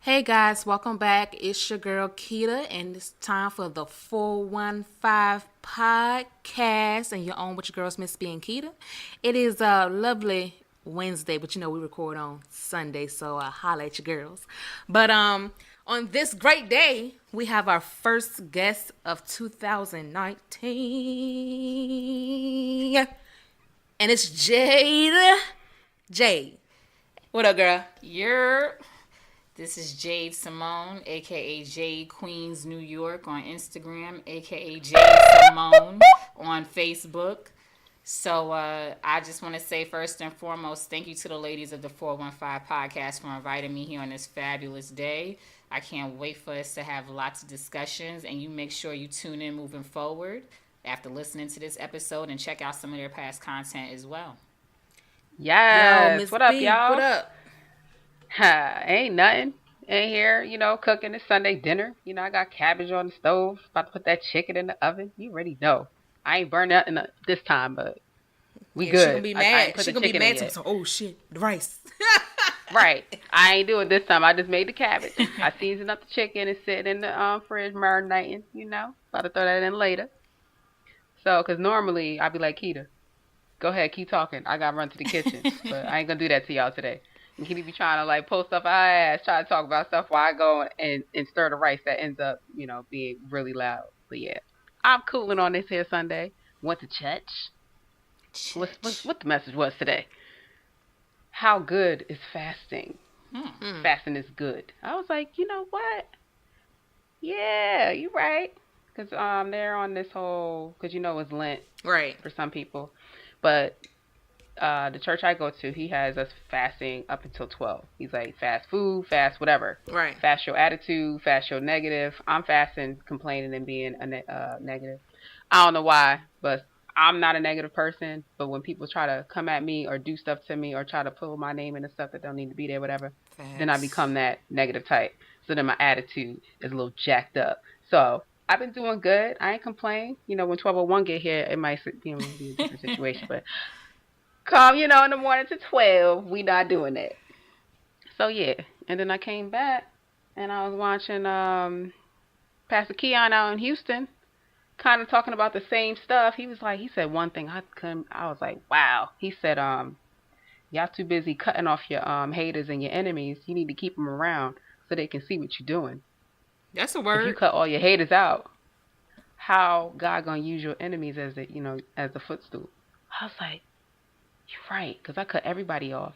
Hey guys, welcome back. It's your girl Keita, and it's time for the 415 podcast. And you're on with your girls, Miss B and Keita. It is a lovely Wednesday, but we record on Sunday, so holla at your girls. But on this great day, we have our first guest of 2019, and it's Jade. Jade, what up, girl? This is Jade Simone, aka Jade Queens New York on Instagram, aka Jade Simone on Facebook. So I just want to say first and foremost, thank you to the ladies of the 415 podcast for inviting me here on this fabulous day. I can't wait for us to have lots of discussions, and you make sure you tune in moving forward after listening to this episode and check out some of their past content as well. Yes. What up, y'all? What up? Ain't nothing. Ain't here, cooking this Sunday dinner. I got cabbage on the stove. About to put that chicken in the oven. You already know. I ain't burned nothing this time, but we good. She gonna be mad. She gonna be mad. So, oh shit, the rice. Right. I ain't do it this time. I just made the cabbage. I seasoned up the chicken and sitting in the fridge marinating. About to throw that in later. So, cause normally I'd be like, Keita, go ahead, keep talking. I gotta run to the kitchen, but I ain't gonna do that to y'all today. And Kitty be trying to pull stuff out her ass, try to talk about stuff while I go and stir the rice that ends up, being really loud. But yeah, I'm cooling on this here Sunday. Went to church. What the message was today? How good is fasting? Fasting is good. I was like, you know what? Yeah, you're right. Because they're on this whole, because it's Lent. Right. For some people. But the church I go to, he has us fasting up until 12. He's like, fast food, fast whatever. Right. Fast your attitude, fast your negative. I'm fasting, complaining, and being a negative. I don't know why, but I'm not a negative person. But when people try to come at me or do stuff to me or try to pull my name into stuff that don't need to be there, whatever, then I become that negative type. So then my attitude is a little jacked up. So I've been doing good. I ain't complain. When 12:01 get here, it might be a different situation, but come, in the morning to 12, we not doing that. So, yeah. And then I came back, and I was watching Pastor Keon out in Houston, kind of talking about the same stuff. He said one thing I was like, wow. He said, y'all too busy cutting off your haters and your enemies. You need to keep them around so they can see what you're doing. That's a word. If you cut all your haters out, how God gonna use your enemies as as the footstool? I was like, you're right, because I cut everybody off.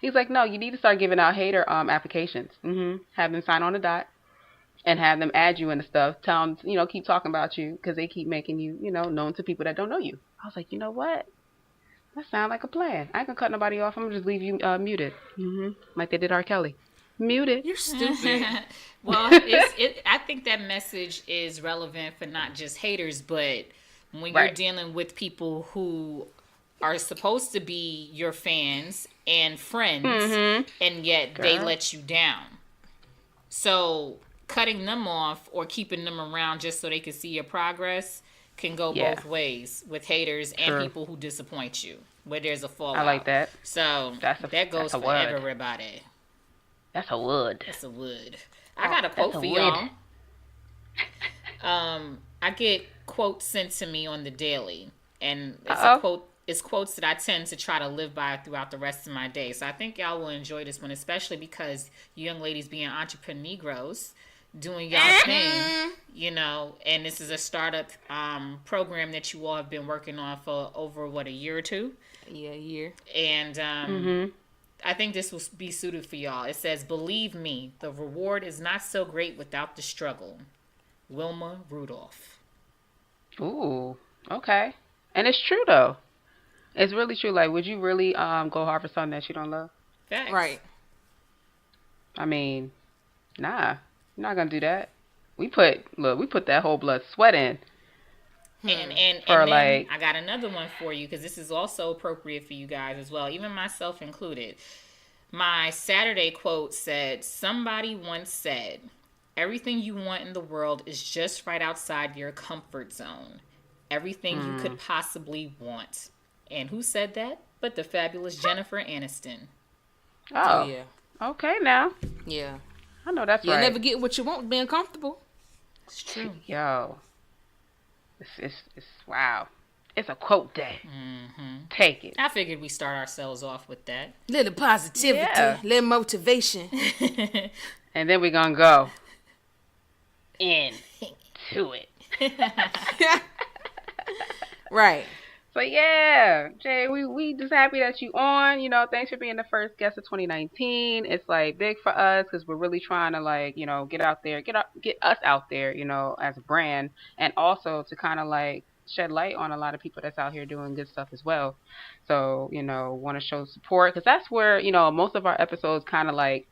He's like, no, you need to start giving out hater applications. Have them sign on the dot and have them add you into stuff. Tell them, keep talking about you because they keep making you, known to people that don't know you. I was like, you know what? That sounds like a plan. I ain't gonna cut nobody off. I'm gonna just leave you muted. Like they did R. Kelly. Muted. You're stupid. Well, I think that message is relevant for not just haters, but when you're dealing with people who are supposed to be your fans and friends, and yet they let you down. So cutting them off or keeping them around just so they can see your progress can go both ways with haters and people who disappoint you, where there's a fallout. I like that. So that goes for everybody. That's a wood. That's a wood. I got a quote for y'all. I get quotes sent to me on the daily, and it's a quote. It's quotes that I tend to try to live by throughout the rest of my day. So I think y'all will enjoy this one, especially because you young ladies being entrepreneurs, doing y'all thing, and this is a startup program that you all have been working on for over, a year or two? Yeah, a year. And I think this will be suited for y'all. It says, believe me, the reward is not so great without the struggle. Wilma Rudolph. Ooh, okay. And it's true, though. It's really true. Like, would you really go hard for something that you don't love? Facts. Right. I mean, nah. You're not going to do that. We put that whole blood sweat in. And then I got another one for you, because this is also appropriate for you guys as well, even myself included. My Saturday quote said, somebody once said, everything you want in the world is just right outside your comfort zone. Everything you could possibly want. And who said that? But the fabulous Jennifer Aniston. Oh, yeah. Okay, now. Yeah. I know that's You'll right. never get what you want being comfortable. It's true. Yo, it's wow. It's a quote day. Take it. I figured we start ourselves off with that. Little positivity, Yeah. little motivation. And then we're gonna go into it. Right. So yeah, Jay, we just happy that you on. You know, thanks for being the first guest of 2019. It's like big for us because we're really trying to like, you know, get out there, get us out there, you know, as a brand, and also to kind of like shed light on a lot of people that's out here doing good stuff as well. So you know, want to show support because that's where, you know, most of our episodes kind of like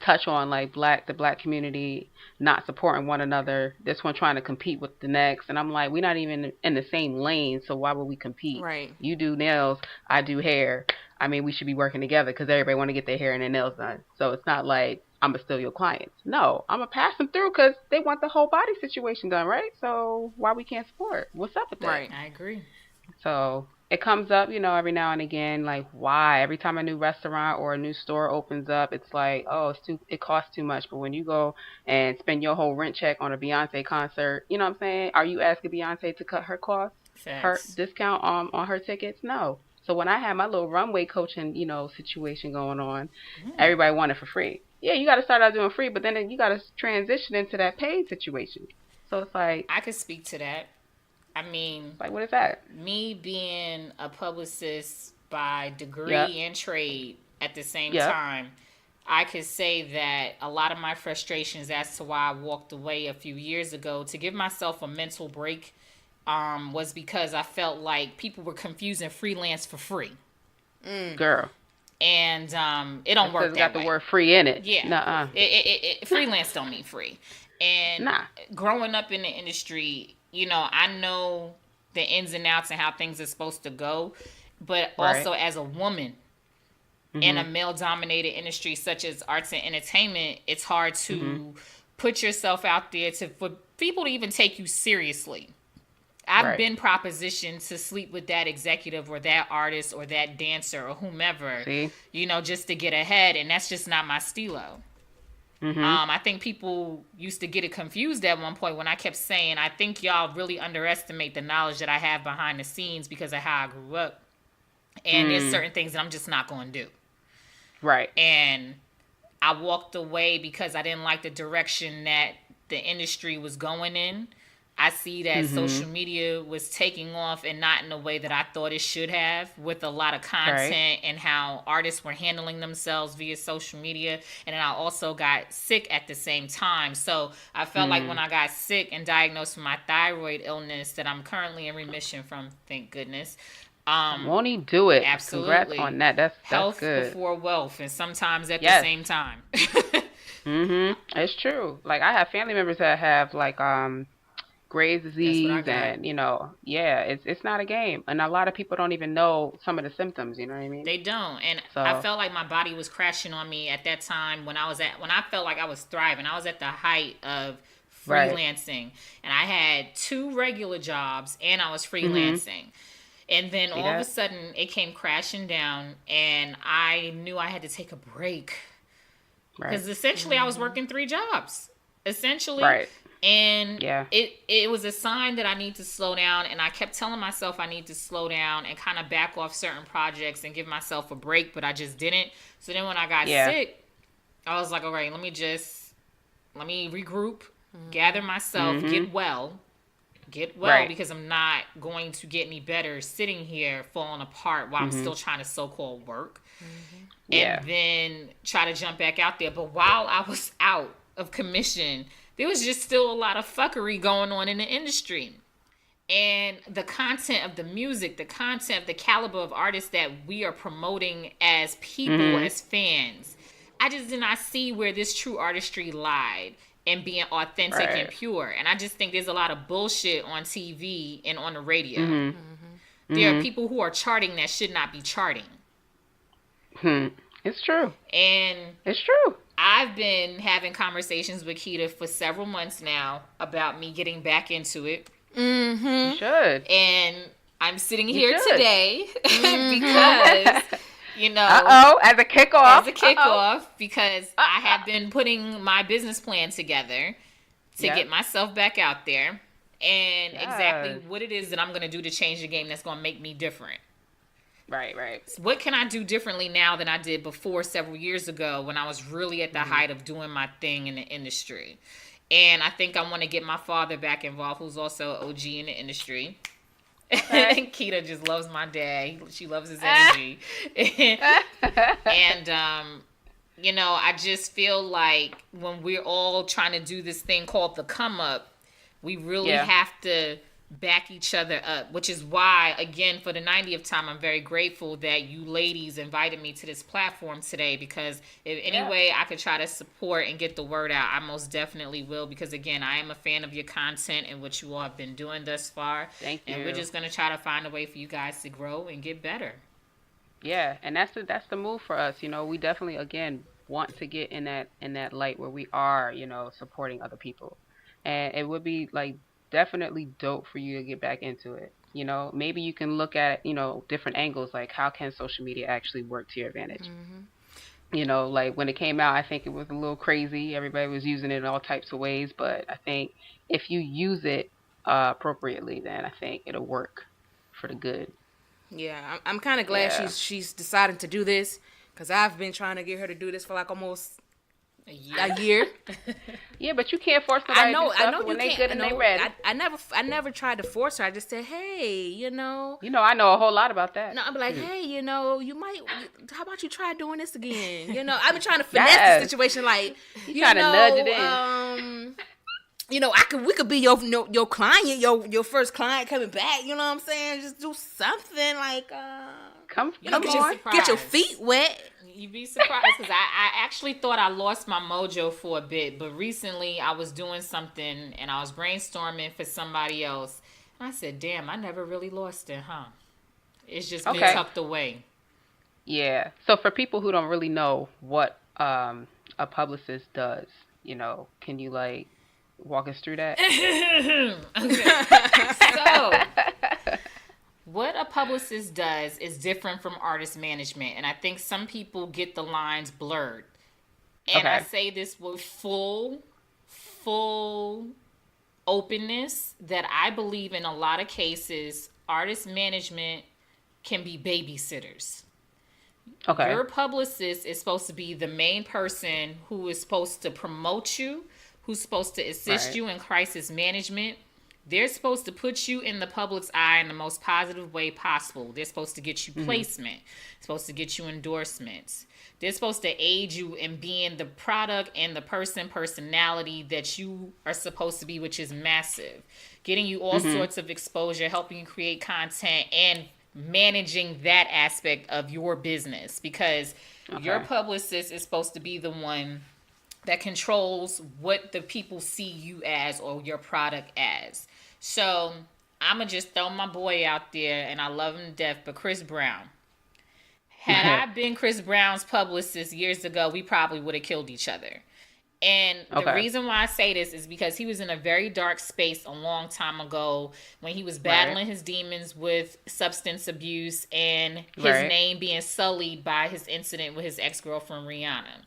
touch on like the black community not supporting one another, this one trying to compete with the next, and I'm like, we're not even in the same lane, so why would we compete? Right. You do nails, I do hair. I mean, we should be working together because everybody want to get their hair and their nails done. So it's not like I'm gonna steal your clients. No, I'm gonna pass them through because they want the whole body situation done, right? So why we can't support? What's up with that? Right. I agree. So it comes up, you know, every now and again, like why? Every time a new restaurant or a new store opens up, it's like, oh, it costs too much. But when you go and spend your whole rent check on a Beyonce concert, you know what I'm saying? Are you asking Beyonce to cut her costs, her discount on her tickets? No. So when I had my little runway coaching, you know, situation going on, everybody wanted for free. Yeah, you got to start out doing free, but then you got to transition into that paid situation. So it's like, I could speak to that. I mean, like, what is that? Me being a publicist by degree and trade at the same time, I could say that a lot of my frustrations as to why I walked away a few years ago to give myself a mental break was because I felt like people were confusing freelance for free. Girl. And it don't work that way. It's got the word free in it. Yeah. Nuh-uh. Freelance don't mean free. And growing up in the industry, you know, I know the ins and outs and how things are supposed to go, but also as a woman in a male-dominated industry such as arts and entertainment, it's hard to put yourself out there for people to even take you seriously. I've been propositioned to sleep with that executive or that artist or that dancer or whomever, you know, just to get ahead, and that's just not my stilo. I think people used to get it confused at one point when I kept saying, I think y'all really underestimate the knowledge that I have behind the scenes because of how I grew up. And there's certain things that I'm just not going to do. Right. And I walked away because I didn't like the direction that the industry was going in. I see that social media was taking off and not in the way that I thought it should have, with a lot of content and how artists were handling themselves via social media. And then I also got sick at the same time. So I felt like when I got sick and diagnosed with my thyroid illness that I'm currently in remission from, thank goodness. Won't he do it? Absolutely. Congrats on that. That's health good. before wealth, and sometimes at the same time. It's true. Like I have family members that have like Graves' disease, and you know, it's not a game, and a lot of people don't even know some of the symptoms. You know what I mean? They don't, and I felt like my body was crashing on me at that time when I felt like I was thriving. I was at the height of freelancing, and I had 2 regular jobs, and I was freelancing. And then all of a sudden, it came crashing down, and I knew I had to take a break because essentially I was working 3 jobs, essentially. And it was a sign that I need to slow down, and I kept telling myself I need to slow down and kind of back off certain projects and give myself a break, but I just didn't. So then when I got sick, I was like, all right, let me regroup, gather myself, get well, because I'm not going to get any better sitting here falling apart while I'm still trying to so-called work. And then try to jump back out there. But while I was out of commission, there was just still a lot of fuckery going on in the industry. And the content of the music, the content of the caliber of artists that we are promoting as people, as fans, I just did not see where this true artistry lied and being authentic and pure. And I just think there's a lot of bullshit on TV and on the radio. There are people who are charting that should not be charting. It's true. And it's true. I've been having conversations with Keita for several months now about me getting back into it. You should. And I'm sitting here today because You know, As a as kickoff. a kickoff, because I have been putting my business plan together to get myself back out there and exactly what it is that I'm going to do to change the game that's going to make me different. Right. What can I do differently now than I did before several years ago when I was really at the height of doing my thing in the industry? And I think I want to get my father back involved, who's also an OG in the industry. Okay. Keita just loves my dad. She loves his energy. And, you know, I just feel like when we're all trying to do this thing called the come up, we really have to back each other up, which is why, again, for the 90th time, I'm very grateful that you ladies invited me to this platform today, because if any way I could try to support and get the word out, I most definitely will, because again, I am a fan of your content and what you all have been doing thus far. Thank you. And we're just going to try to find a way for you guys to grow and get better. Yeah, and that's the move for us. You know, we definitely, again, want to get in that light where we are, you know, supporting other people. And it would be like definitely dope for you to get back into it. You know, maybe you can look at, you know, different angles, like how can social media actually work to your advantage? You know, like when it came out, I think it was a little crazy. Everybody was using it in all types of ways, but I think if you use it appropriately, then I think it'll work for the good. Yeah, I'm kind of glad she's decided to do this, because I've been trying to get her to do this for like almost a year. Yeah, but you can't force nobody to do stuff I know when you they can't. good and they ready. I never tried to force her. I just said, hey, you know. You know, I know a whole lot about that. No, I'm like, hey, you know, how about you try doing this again? You know, I've been trying to finesse the situation, like, you trying know, to nudge it in. You know, we could be your client, your first client coming back. You know what I'm saying? Just do something like, come you know, on. get your feet wet. You'd be surprised, because I actually thought I lost my mojo for a bit, but recently I was doing something and I was brainstorming for somebody else. And I said, damn, I never really lost it, huh? It's just been tucked away. Yeah. So for people who don't really know what a publicist does, you know, can you like walk us through that? So, what a publicist does is different from artist management, and I think some people get the lines blurred. And I say this with full openness that I believe in a lot of cases, artist management can be babysitters. Okay. Your publicist is supposed to be the main person who is supposed to promote you, who's supposed to assist you in crisis management. They're supposed to put you in the public's eye in the most positive way possible. They're supposed to get you placement. Supposed to get you endorsements. They're supposed to aid you in being the product and the personality that you are supposed to be, which is massive. Getting you all sorts of exposure, helping you create content, and managing that aspect of your business. Because your publicist is supposed to be the one that controls what the people see you as or your product as. So I'm going to just throw my boy out there, and I love him to death, but Chris Brown. Had I been Chris Brown's publicist years ago, we probably would have killed each other. And the reason why I say this is because he was in a very dark space a long time ago when he was battling his demons with substance abuse and his name being sullied by his incident with his ex-girlfriend Rihanna.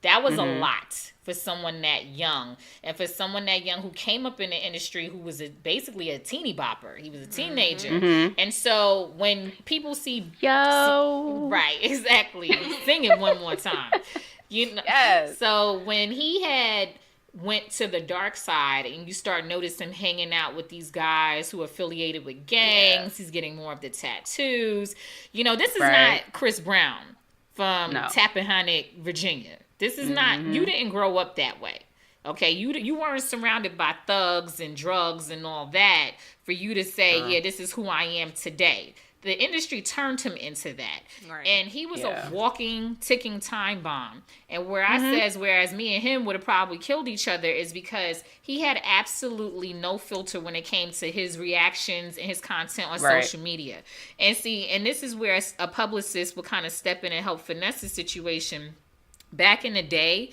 That was a lot for someone that young. And for someone that young who came up in the industry who was basically a teeny bopper. He was a teenager. And so when people see... right, exactly. Sing it one more time. You know, so when he had went to the dark side and you start noticing him hanging out with these guys who are affiliated with gangs, he's getting more of the tattoos. You know, this is not Chris Brown from Tappahannock, Virginia. This is not, you didn't grow up that way. Okay, you weren't surrounded by thugs and drugs and all that for you to say, yeah, this is who I am today. The industry turned him into that. Right. And he was a walking, ticking time bomb. And where I says, whereas me and him would have probably killed each other, is because he had absolutely no filter when it came to his reactions and his content on social media. And see, and this is where a publicist would kind of step in and help finesse the situation. Back in the day,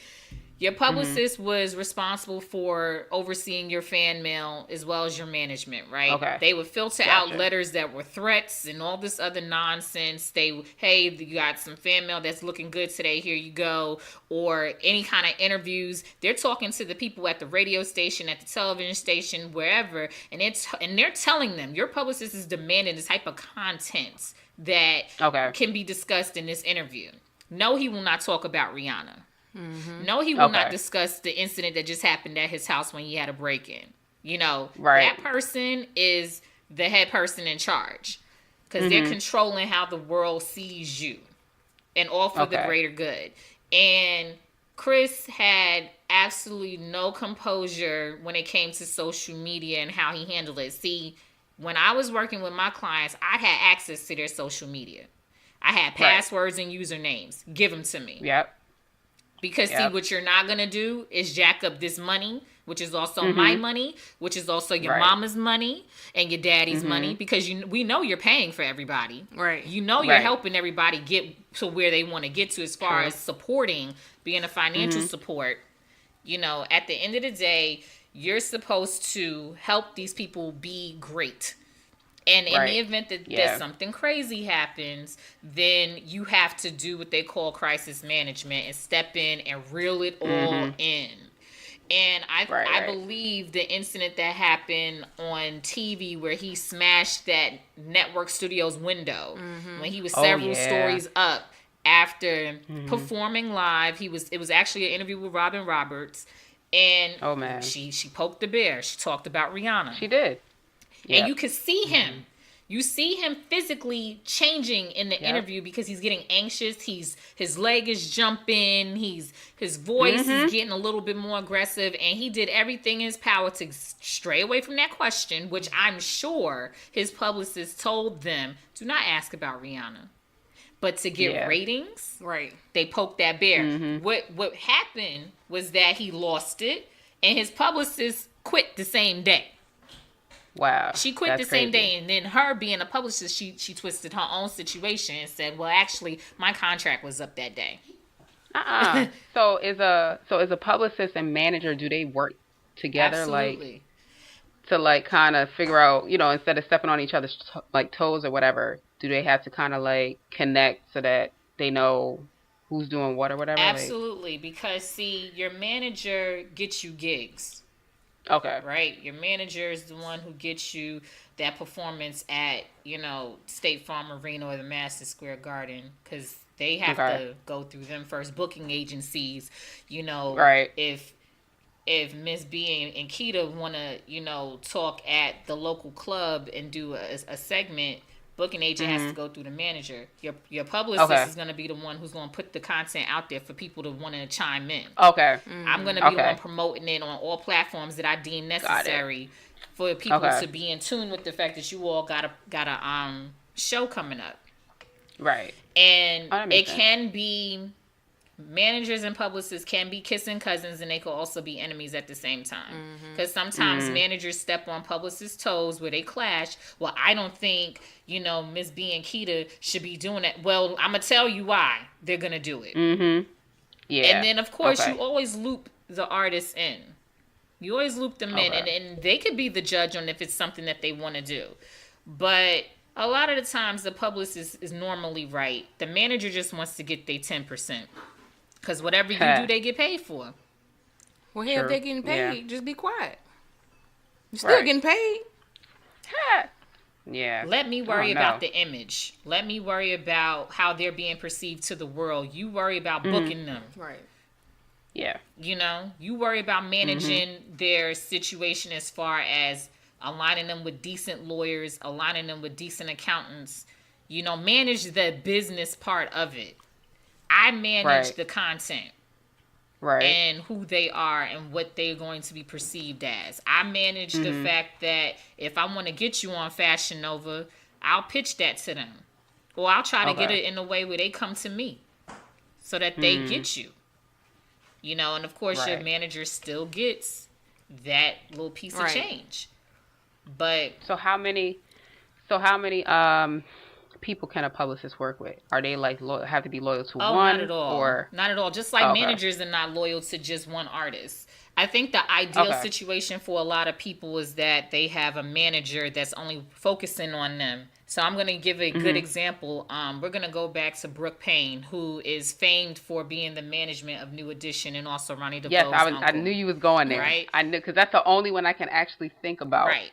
Your publicist was responsible for overseeing your fan mail as well as your management, right? Okay. They would filter out letters that were threats and all this other nonsense. Hey, you got some fan mail that's looking good today, here you go. Or any kind of interviews. They're talking to the people at the radio station, at the television station, wherever, and they're telling them, your publicist is demanding the type of content that can be discussed in this interview. No, he will not talk about Rihanna. Mm-hmm. No, he will not discuss the incident that just happened at his house when he had a break-in. That person is the head person in charge because they're controlling how the world sees you and all for the greater good. And Chris had absolutely no composure when it came to social media and how he handled it. See, when I was working with my clients, I had access to their social media. I had passwords and usernames. Give them to me. Yep. Because see, what you're not going to do is jack up this money, which is also my money, which is also your mama's money and your daddy's money, because we know you're paying for everybody. Right. You're helping everybody get to where they want to get to as far as supporting, being a financial support. At the end of the day, you're supposed to help these people be great. And in the event that something crazy happens, then you have to do what they call crisis management and step in and reel it all in. And I believe the incident that happened on TV where he smashed that network studio's window when he was several stories up after performing live. It was actually an interview with Robin Roberts, and she poked the bear. She talked about Rihanna. She did. And you could see him. You see him physically changing in the interview because he's getting anxious. His leg is jumping. His voice is getting a little bit more aggressive, and he did everything in his power to stray away from that question, which I'm sure his publicist told them, do not ask about Rihanna. But to get ratings, they poked that bear. What happened was that he lost it, and his publicist quit the same day. Wow. She quit the same day, and then her being a publicist, she twisted her own situation and said, well, actually, my contract was up that day. So is a publicist and manager, do they work together? Absolutely. To kind of figure out, instead of stepping on each other's toes or whatever, do they have to kind of connect so that they know who's doing what or whatever? Absolutely. Because see, your manager gets you gigs. Okay. Right? Your manager is the one who gets you that performance at, State Farm Arena or the Madison Square Garden, because they have to go through them first booking agencies. If Miss B and Keita want to, talk at the local club and do a segment, booking agent has to go through the manager. Your publicist is going to be the one who's going to put the content out there for people to want to chime in. Okay. I'm going to be the one promoting it on all platforms that I deem necessary for people to be in tune with the fact that you all got a show coming up. Right. And it can be, managers and publicists can be kissing cousins, and they could also be enemies at the same time. Because sometimes managers step on publicists' toes where they clash. Well, I don't think, Miss B and Keita should be doing that. Well, I'm going to tell you why they're going to do it. Yeah. And then, of course, you always loop the artists in. You always loop them in, and they could be the judge on if it's something that they want to do. But a lot of the times, the publicist is normally right. The manager just wants to get their 10%. Because whatever you do, they get paid for. Well, if they're getting paid, just be quiet. You're still getting paid. Yeah. Let me worry about the image. Let me worry about how they're being perceived to the world. You worry about booking them. Right. Yeah. You worry about managing their situation as far as aligning them with decent lawyers, aligning them with decent accountants. Manage the business part of it. I manage the content. Right. And who they are and what they're going to be perceived as. I manage the fact that if I want to get you on Fashion Nova, I'll pitch that to them. Or I'll try to get it in a way where they come to me so that they get you. And of course your manager still gets that little piece of change. But so how many people can a publicist work with? Are they like have to be loyal to Oh, one? not at all. Or Not at all. Just like okay. managers are not loyal to just one artist. I think the ideal Okay. situation for a lot of people is that they have a manager that's only focusing on them. So I'm going to give a good example. We're going to go back to Brooke Payne, who is famed for being the management of New Edition and also Ronnie DeVoe's Yes, uncle. I knew you was going there. Right? I knew, because that's the only one I can actually think about. Right.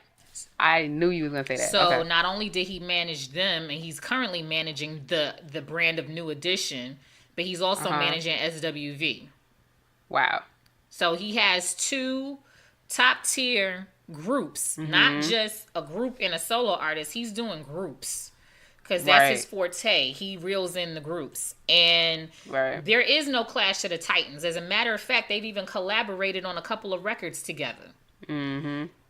I knew you was gonna say that. So Okay. not only did he manage them, and he's currently managing the brand of New Edition, but he's also managing SWV. Wow. So he has two top tier groups, not just a group and a solo artist. He's doing groups because that's his forte. He reels in the groups. And there is no Clash of the Titans. As a matter of fact, they've even collaborated on a couple of records together.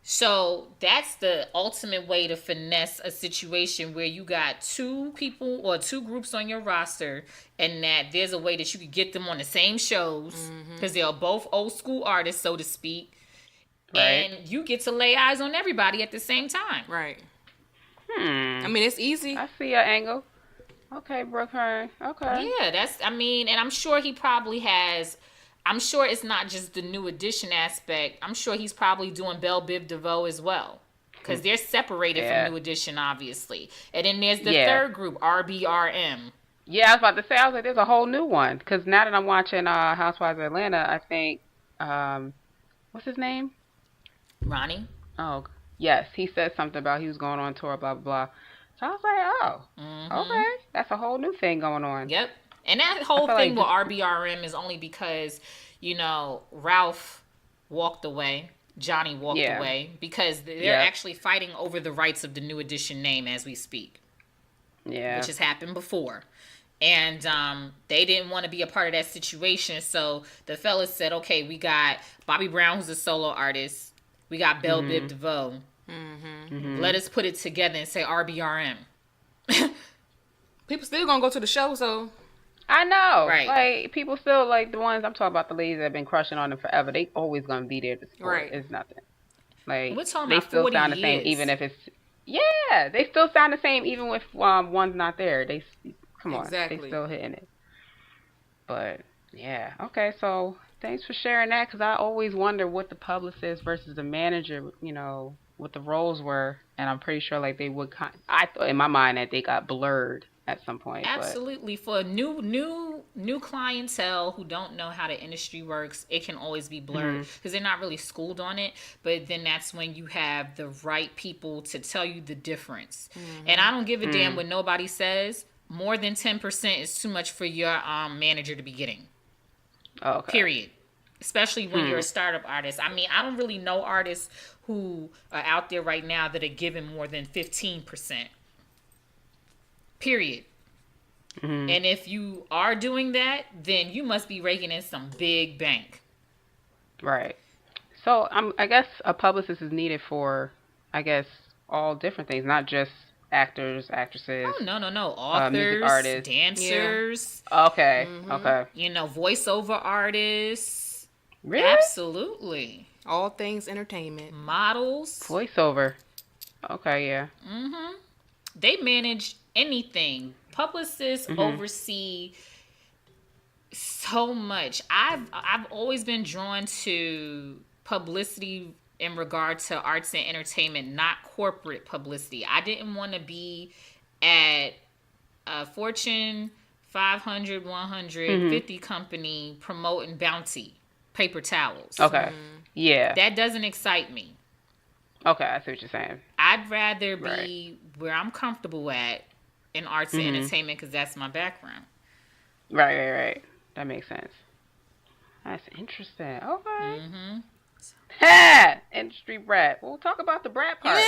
So that's the ultimate way to finesse a situation where you got two people or two groups on your roster, and that there's a way that you could get them on the same shows because they're both old school artists, so to speak. And you get to lay eyes on everybody at the same time. Right. I mean, it's easy. I see your angle. Okay, Brooke Payne. Okay. Yeah, and I'm sure he probably has. I'm sure it's not just the New Edition aspect. I'm sure he's probably doing Belle Biv DeVoe as well. Because they're separated from New Edition, obviously. And then there's the third group, RBRM. Yeah, I was about to say, I was like, there's a whole new one. Because now that I'm watching Housewives of Atlanta, I think, what's his name? Ronnie. Oh, yes. He said something about he was going on tour, blah, blah, blah. So I was like, oh, okay. That's a whole new thing going on. Yep. And that whole thing with RBRM is only because, Ralph walked away. Johnny walked away. Because they're actually fighting over the rights of the New Edition name as we speak. Yeah. Which has happened before. And they didn't want to be a part of that situation. So the fellas said, okay, we got Bobby Brown, who's a solo artist. We got Belle Biv DeVoe. Let us put it together and say RBRM. People still gonna go to the show, so... I know. Right. Like, people still, like, the ones I'm talking about, the ladies that have been crushing on them forever, they always going to be there to support. Right. It's nothing. Like, We're talking they about still 40 sound the years. same, even if it's... Yeah, they still sound the same, even if one's not there. Come on. Exactly. They still hitting it. But, yeah. Okay, so, thanks for sharing that, because I always wonder what the publicist versus the manager, what the roles were, and I'm pretty sure, like, they would... I thought, in my mind, that they got blurred at some point. Absolutely. For new clientele who don't know how the industry works, it can always be blurred because they're not really schooled on it. But then that's when you have the right people to tell you the difference. And I don't give a damn what nobody says. More than 10% is too much for your manager to be getting. Okay. Period. Especially when you're a startup artist. I mean, I don't really know artists who are out there right now that are giving more than 15%. Period. And if you are doing that, then you must be raking in some big bank. Right. So I guess a publicist is needed for, all different things, not just actors, actresses. Oh, no. Authors, music artists, dancers. Yeah. Okay. Okay. Voiceover artists. Really? Absolutely. All things entertainment. Models. Voiceover. Okay. Yeah. They manage anything. Publicists oversee so much. I've always been drawn to publicity in regard to arts and entertainment, not corporate publicity. I didn't want to be at a Fortune 500, 150 company promoting Bounty paper towels. Okay. Yeah. That doesn't excite me. Okay, I see what you're saying. I'd rather be where I'm comfortable at in arts and entertainment because that's my background. Right. That makes sense. That's interesting. Okay. Ha! Industry brat. We'll talk about the brat part.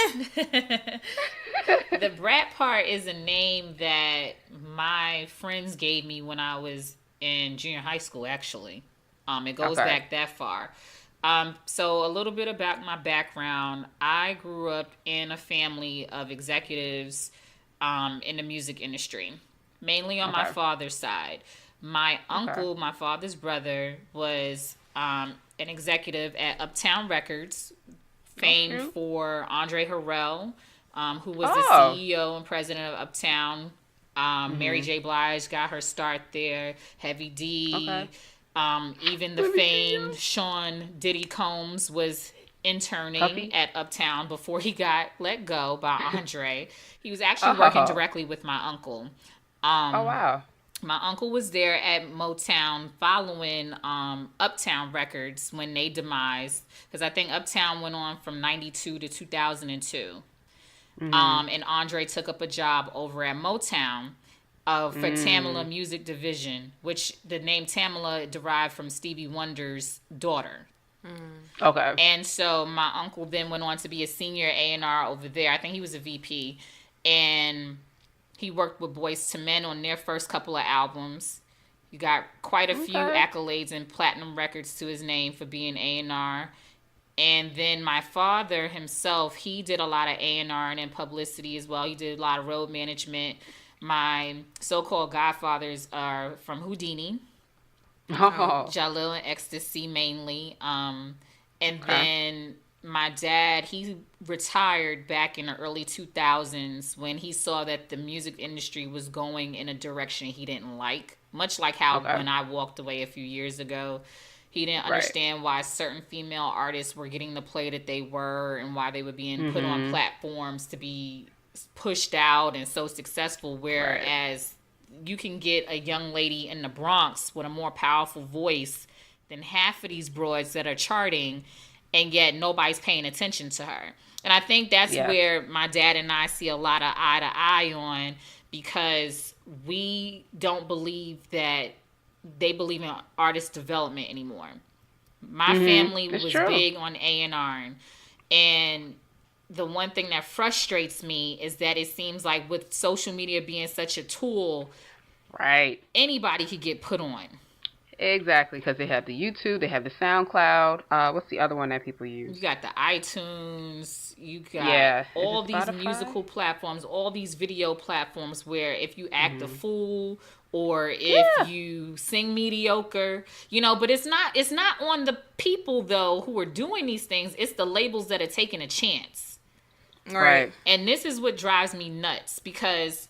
The brat part is a name that my friends gave me when I was in junior high school, actually. It goes back that far. So a little bit about my background. I grew up in a family of executives in the music industry, mainly on my father's side. My uncle, my father's brother, was an executive at Uptown Records, famed for Andre Harrell, who was the CEO and president of Uptown Mary J. Blige got her start there. Heavy D. Okay. Even the famed Sean Diddy Combs was interning Puffy. at Uptown before he got let go by Andre. He was actually working Oh. directly with my uncle. Oh wow. My uncle was there at Motown following Uptown Records when they demised, because I think Uptown went on from 92 to 2002. And Andre took up a job over at Motown for Tamala Music Division, which the name Tamala derived from Stevie Wonder's daughter. Okay. And so my uncle then went on to be a senior A&R over there. I think he was a VP. And he worked with Boyz II Men on their first couple of albums. He got quite a few accolades and platinum records to his name for being A&R. And then my father himself, he did a lot of A&R and then publicity as well. He did a lot of road management. My so-called godfathers are from Houdini, Oh. Jalil and Ecstasy mainly. And then my dad, he retired back in the early 2000s when he saw that the music industry was going in a direction he didn't like. Much like how when I walked away a few years ago, he didn't understand why certain female artists were getting the play that they were and why they were being put on platforms to be pushed out and so successful, whereas you can get a young lady in the Bronx with a more powerful voice than half of these broads that are charting, and yet nobody's paying attention to her. And I think that's where my dad and I see a lot of eye to eye on, because we don't believe that they believe in artist development anymore. My family was big on A&R, and the one thing that frustrates me is that it seems like with social media being such a tool, anybody could get put on. Exactly, because they have the YouTube, they have the SoundCloud. What's the other one that people use? You got the iTunes, you got all these Spotify? musical platforms, all these video platforms where if you act a fool or if you sing mediocre, you know, but it's not on the people though who are doing these things, it's the labels that are taking a chance. Right. And this is what drives me nuts, because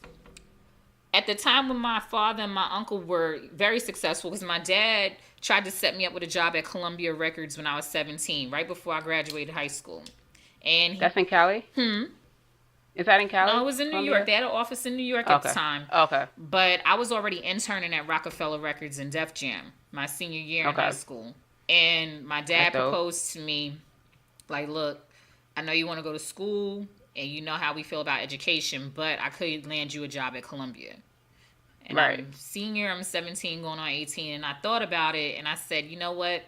at the time when my father and my uncle were very successful, because my dad tried to set me up with a job at Columbia Records when I was 17, right before I graduated high school. And that's in Cali? Is that in Cali? No, it was in New York. They had an office in New York at the time. Okay. But I was already interning at Rockefeller Records in Def Jam my senior year in high school. And my dad proposed to me, like, look, I know you want to go to school, and you know how we feel about education, but I could land you a job at Columbia. And I'm senior, I'm 17 going on 18, and I thought about it, and I said, you know what?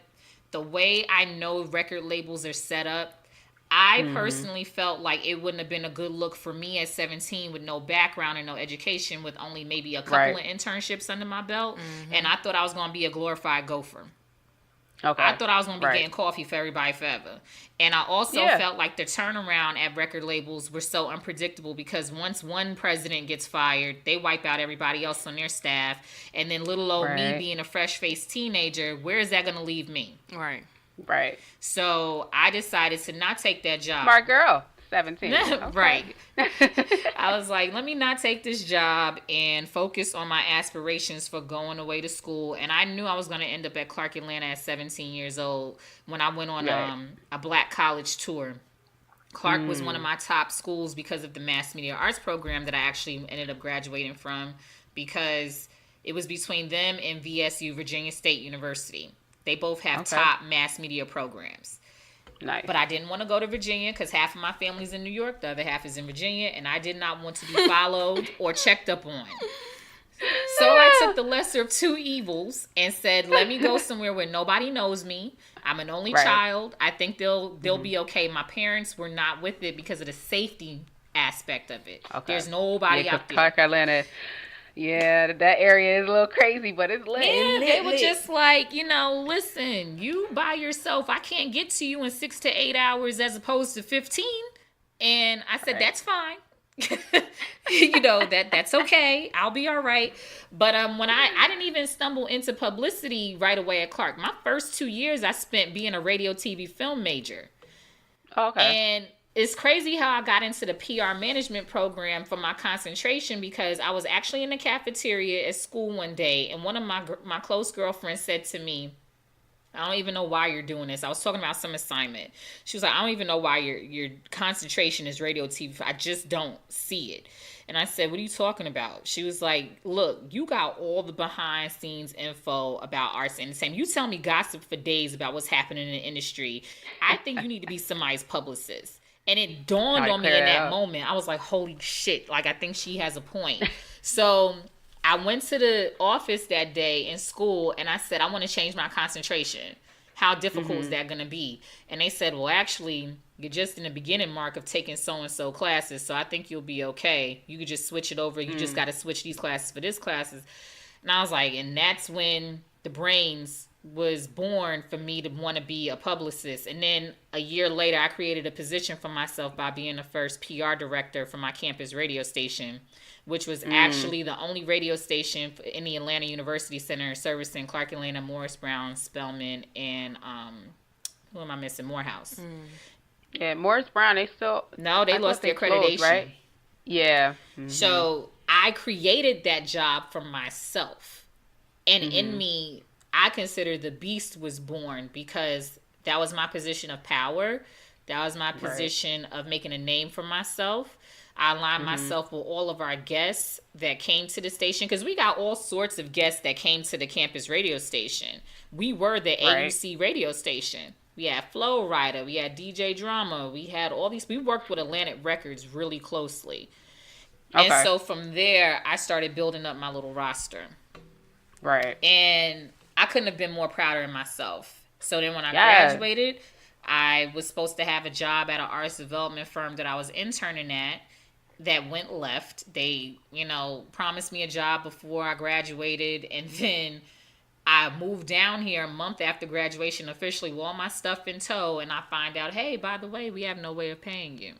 The way I know record labels are set up, I personally felt like it wouldn't have been a good look for me at 17 with no background and no education, with only maybe a couple of internships under my belt, and I thought I was going to be a glorified gopher. Okay. I thought I was going to be getting coffee for everybody forever. And I also felt like the turnaround at record labels were so unpredictable, because once one president gets fired, they wipe out everybody else on their staff. And then little old me being a fresh-faced teenager, where is that going to leave me? Right. So I decided to not take that job. Smart girl. 17. Right. I was like, let me not take this job and focus on my aspirations for going away to school. And I knew I was going to end up at Clark Atlanta at 17 years old when I went on a black college tour. Clark was one of my top schools because of the mass media arts program that I actually ended up graduating from, because it was between them and VSU, Virginia State University. They both have top mass media programs. Nice. But I didn't want to go to Virginia because half of my family's in New York, the other half is in Virginia, and I did not want to be followed or checked up on. So I took the lesser of two evils and said, let me go somewhere where nobody knows me. I'm an only child. I think they'll be okay. My parents were not with it because of the safety aspect of it. There's nobody out there. Clark Atlanta. Yeah, that area is a little crazy, but it's lit. Yeah, they were just like, you know, listen, you by yourself, I can't get to you in 6 to 8 hours as opposed to 15. And I said, that's fine. You know, that's okay. I'll be all right. But when I didn't even stumble into publicity right away at Clark. My first 2 years I spent being a radio, TV, film major. Okay. And it's crazy how I got into the PR management program for my concentration, because I was actually in the cafeteria at school one day, and one of my close girlfriends said to me, I don't even know why you're doing this. I was talking about some assignment. She was like, I don't even know why your concentration is radio TV. I just don't see it. And I said, what are you talking about? She was like, look, you got all the behind scenes info about arts and entertainment. You tell me gossip for days about what's happening in the industry. I think you need to be somebody's publicist. And it dawned on me in that moment. I was like, holy shit. Like, I think she has a point. So I went to the office that day in school and I said, I want to change my concentration. How difficult is that going to be? And they said, well, actually, you're just in the beginning mark of taking so-and-so classes, so I think you'll be okay. You could just switch it over. You just got to switch these classes for this classes. And I was like, and that's when the brains was born for me to want to be a publicist. And then a year later, I created a position for myself by being the first PR director for my campus radio station, which was actually the only radio station in the Atlanta University Center servicing Clark Atlanta, Morris Brown, Spelman, and who am I missing? Morehouse. Yeah, Morris Brown, they still... No, they lost their accreditation. Closed, right? Yeah. So I created that job for myself. And in me, I consider the beast was born, because that was my position of power. That was my position of making a name for myself. I aligned myself with all of our guests that came to the station, because we got all sorts of guests that came to the campus radio station. We were the AUC radio station. We had Flow Rider, we had DJ Drama, we had all these. We worked with Atlantic Records really closely. Okay. And so from there, I started building up my little roster. Right. And I couldn't have been more prouder of myself. So then when I graduated, I was supposed to have a job at an arts development firm that I was interning at that went left. They, promised me a job before I graduated, and then I moved down here a month after graduation officially with all my stuff in tow, and I find out, hey, by the way, we have no way of paying you.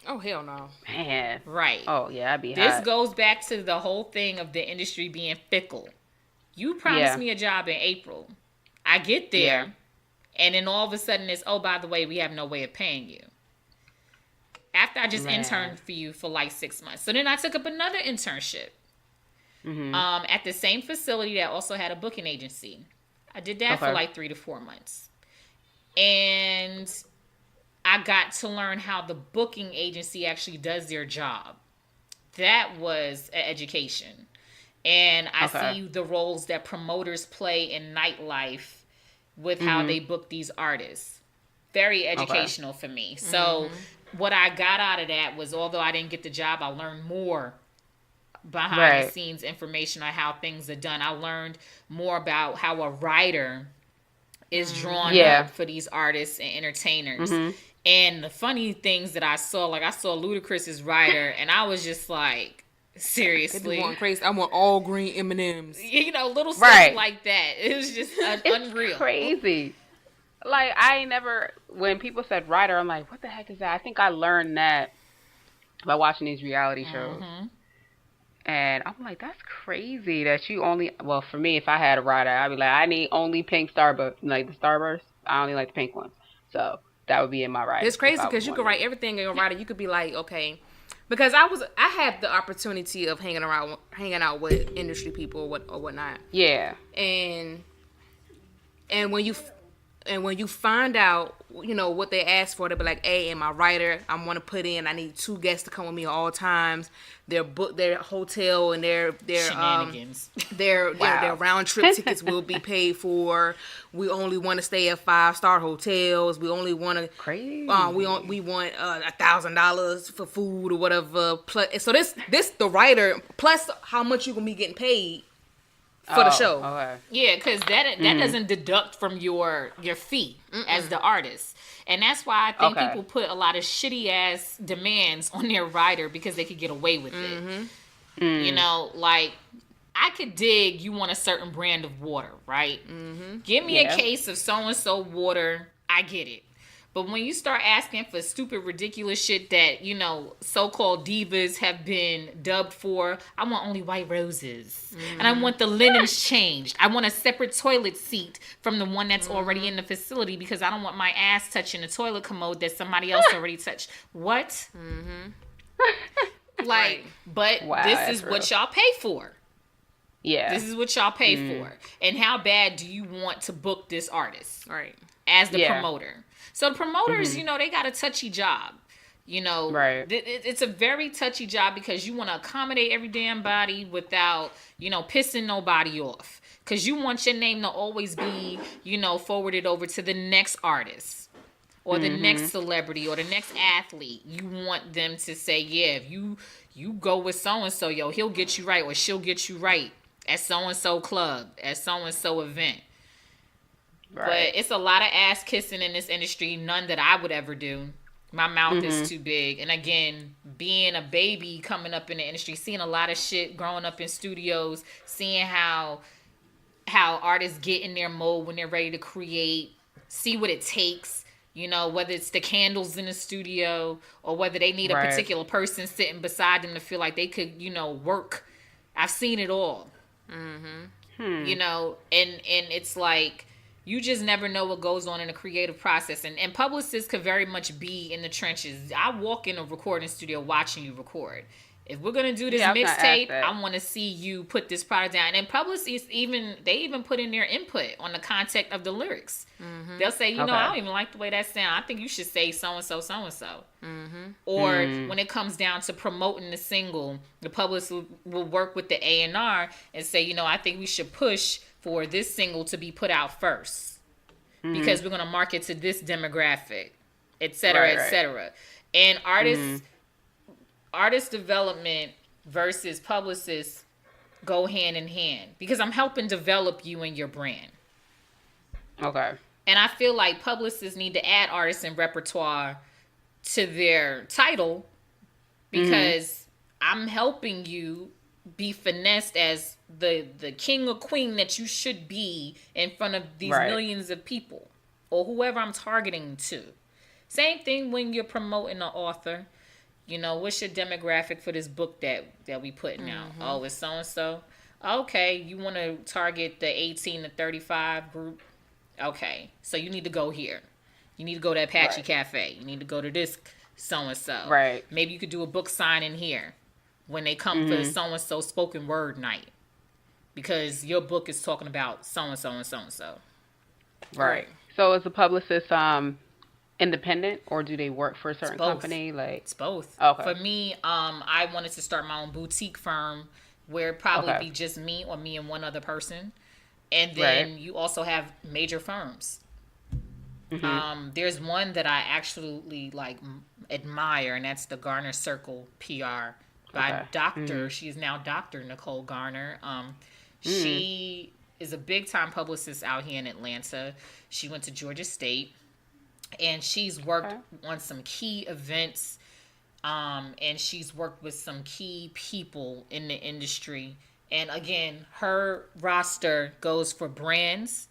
Oh, hell no. Man. Right. Oh, yeah, I'd be This hot. goes back to the whole thing of the industry being fickle. You promised me a job in April. I get there, and then all of a sudden it's, oh, by the way, we have no way of paying you. After I just interned for you for like 6 months. So then I took up another internship at the same facility that also had a booking agency. I did that for like 3 to 4 months. And I got to learn how the booking agency actually does their job. That was an education. And I see the roles that promoters play in nightlife with how they book these artists. Very educational for me. So what I got out of that was, although I didn't get the job, I learned more behind the scenes information on how things are done. I learned more about how a writer is drawn up for these artists and entertainers. And the funny things that I saw, like I saw Ludacris's writer, and I was just like, seriously, going crazy. I want all green M&Ms. Little stuff like that. It was just unreal. Crazy. Like, I ain't never, when people said writer, I'm like, what the heck is that? I think I learned that by watching these reality shows. And I'm like, that's crazy that you only, well, for me, if I had a writer, I'd be like, I need only pink Starburst, like the Starburst. I only like the pink ones. So that would be in my writer. It's crazy because you could write everything in your writer. You could be like, okay, because I had the opportunity of hanging out with industry people or whatnot. Yeah. And when you find out, what they ask for, they'll be like, hey, am I writer? I want to put in, I need 2 guests to come with me at all times. Their hotel and their shenanigans. Their round trip tickets will be paid for. We only want to stay at 5-star hotels. We only want to crazy. We want $1,000 for food or whatever. Plus, so this the writer plus how much you gonna be getting paid for the show. Okay. Yeah, because that doesn't deduct from your fee as the artist. And that's why I think people put a lot of shitty ass demands on their writer because they could get away with it. Like, I could dig you want a certain brand of water, right? Give me a case of so-and-so water. I get it. But when you start asking for stupid, ridiculous shit that, you know, so-called divas have been dubbed for, I want only white roses. And I want the linens changed. I want a separate toilet seat from the one that's already in the facility because I don't want my ass touching the toilet commode that somebody else already touched. What? Like, but Wow, this that's is real. what y'all pay for. Yeah. This is what y'all pay for. And how bad do you want to book this artist Right. as the Yeah. promoter? So the promoters, you know, they got a touchy job. You know, Right. It's a very touchy job because you want to accommodate every damn body without, you know, pissing nobody off. Because you want your name to always be, you know, forwarded over to the next artist or the next celebrity or the next athlete. You want them to say, yeah, if you go with so-and-so, yo, he'll get you right or she'll get you right at so-and-so club, at so-and-so event. Right. But it's a lot of ass kissing in this industry, none that I would ever do. My mouth is too big. And again, being a baby coming up in the industry, seeing a lot of shit growing up in studios, seeing how artists get in their mode when they're ready to create, see what it takes, you know, whether it's the candles in the studio or whether they need a Right. particular person sitting beside them to feel like they could, you know, work. I've seen it all. You know, and it's like you just never know what goes on in a creative process, and publicists could very much be in the trenches. I walk in a recording studio watching you record. If we're gonna do this Yeah, I was gonna ask mixtape, that. I want to see you put this product down. And publicists even put in their input on the content of the lyrics. They'll say, you know, Okay. I don't even like the way that sound. I think you should say so and so, so and so. Or when it comes down to promoting the single, the publicist will work with the A&R and say, you know, I think we should push for this single to be put out first because we're going to market to this demographic, et cetera, Right, et right. cetera. And artist development versus publicists go hand in hand because I'm helping develop you and your brand. Okay. And I feel like publicists need to add artists and repertoire to their title because I'm helping you be finessed as the king or queen that you should be in front of these Right. millions of people or whoever I'm targeting to. Same thing when you're promoting an author. You know, what's your demographic for this book that we putting out? Oh, it's so-and-so. Okay, you want to target the 18 to 35 group? Okay, so you need to go here. You need to go to Apache Right. Cafe. You need to go to this so-and-so. Right. Maybe you could do a book signing here when they come for so-and-so spoken word night. Because your book is talking about so-and-so and so-and-so. Right. So is the publicist independent or do they work for a certain both. company? Like, It's both. Okay. For me, I wanted to start my own boutique firm where it'd probably Okay. be just me or me and one other person. And then Right. you also have major firms. There's one that I absolutely admire, and that's the Garner Circle PR by Okay. Dr. She is now Dr. Nicole Garner. She is a big time publicist out here in Atlanta. She went to Georgia State, and she's worked on some key events. And she's worked with some key people in the industry. And again, her roster goes for brands,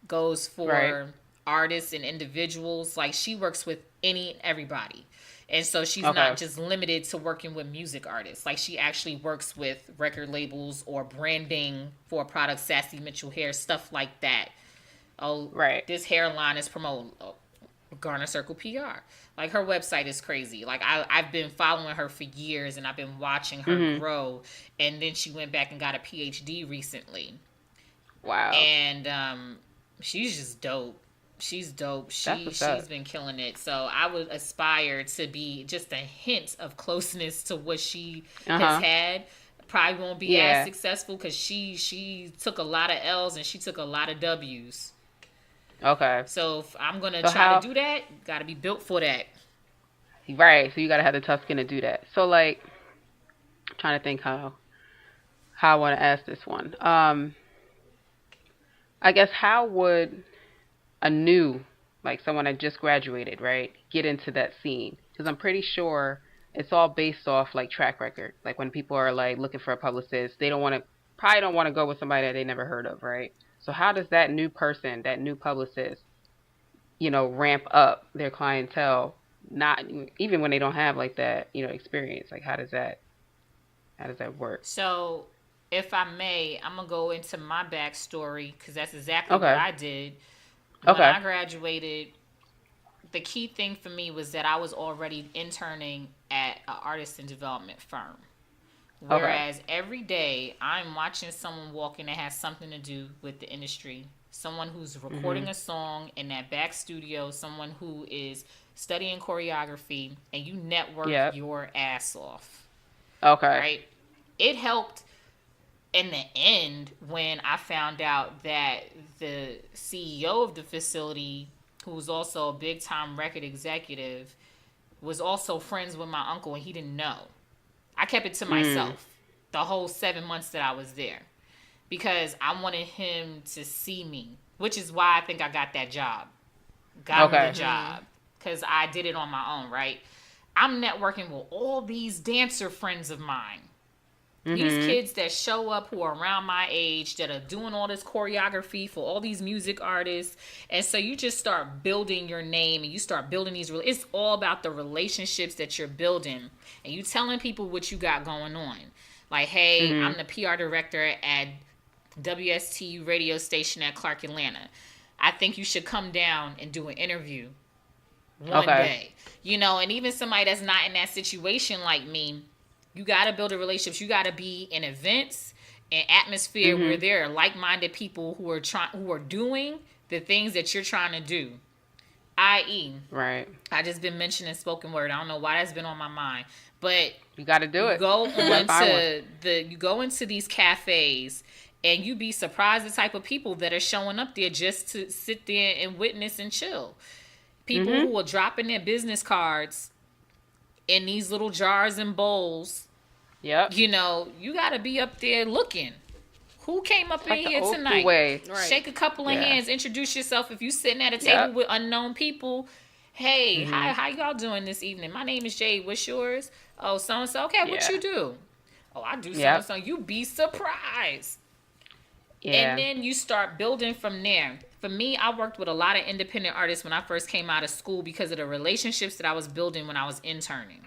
goes for Right. artists and individuals. Like, she works with any and everybody. And so she's Okay. not just limited to working with music artists. Like, she actually works with record labels or branding for a product, Sassy Mitchell hair, stuff like that. Oh, Right. this hairline is promoted. Garner Circle PR. Like, her website is crazy. Like, I've been following her for years and I've been watching her grow. And then she went back and got a PhD recently. Wow. And she's just dope. She's dope. That's what's up. She's been killing it. So I would aspire to be just a hint of closeness to what she has had. Probably won't be as successful because she took a lot of L's and she took a lot of W's. Okay. So if I'm gonna So try how- to do that, gotta be built for that. Right. So you gotta have the tough skin to do that. So like, I'm trying to think how I want to ask this one. I guess how would a new, like someone that just graduated, right, get into that scene? Because I'm pretty sure it's all based off like track record. Like when people are like looking for a publicist, they probably don't want to go with somebody that they never heard of, right? So how does that new person, that new publicist, ramp up their clientele, not even when they don't have like that, experience? Like, how does that work? So, if I may, I'm gonna go into my backstory because that's exactly what Okay. I did when Okay. I graduated. The key thing for me was that I was already interning at an artist and development firm. Okay. Whereas every day I'm watching someone walk in that has something to do with the industry. Someone who's recording Mhm. a song in that back studio, someone who is studying choreography, and you network Yep. your ass off, Okay. right? It helped in the end when I found out that the CEO of the facility, who was also a big time record executive, was also friends with my uncle and he didn't know. I kept it to Mm. myself the whole 7 months that I was there because I wanted him to see me, which is why I think I got that job. Got him the Okay. job because I did it on my own, right? I'm networking with all these dancer friends of mine. These Mhm. kids that show up who are around my age that are doing all this choreography for all these music artists. And so you just start building your name and you start building these. It's all about the relationships that you're building. And you telling people what you got going on. Like, hey, I'm Mhm. the PR director at WSTU radio station at Clark, Atlanta. I think you should come down and do an interview one Okay. day. And even somebody that's not in that situation like me, you got to build a relationship. You got to be in events and atmosphere where Mhm. there are like-minded people who are doing the things that you're trying to do. I.e., Right. I just been mentioning spoken word. I don't know why that's been on my mind, but You got to do you it. go You got to on find one. to you go into these cafes and you be surprised the type of people that are showing up there just to sit there and witness and chill. People Mhm. who are dropping their business cards in these little jars and bowls. Yep. You got to be up there looking. Who came up It's in like the here old school tonight? way. Right. Shake a couple of Yeah. hands, introduce yourself. If you sitting at a table Yep. with unknown people, hey, hi, Mhm. how y'all doing this evening? My name is Jade. What's yours? Oh, so and so. Okay, what Yeah. you do? Oh, I do so and Yep. so. You be surprised. And Yeah. then you start building from there. For me, I worked with a lot of independent artists when I first came out of school because of the relationships that I was building when I was interning.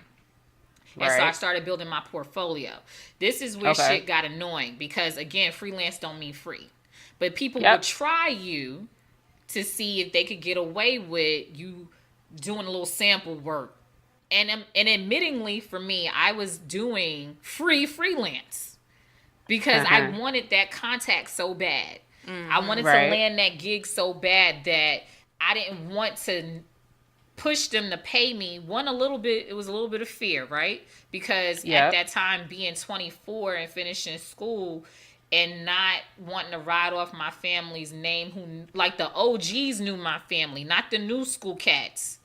And so I Right. started building my portfolio. This is where Okay. shit got annoying because, again, freelance don't mean free. But people would Yep. try you to see if they could get away with you doing a little sample work. And admittingly, for me, I was doing free freelance because I Uh-huh. wanted that contact so bad. I wanted to Right. land that gig so bad that I didn't want to push them to pay me. One, a little bit, it was a little bit of fear, right? Because at Yep. that time, being 24 and finishing school and not wanting to ride off my family's name, who, like, the OGs knew my family, not the new school cats.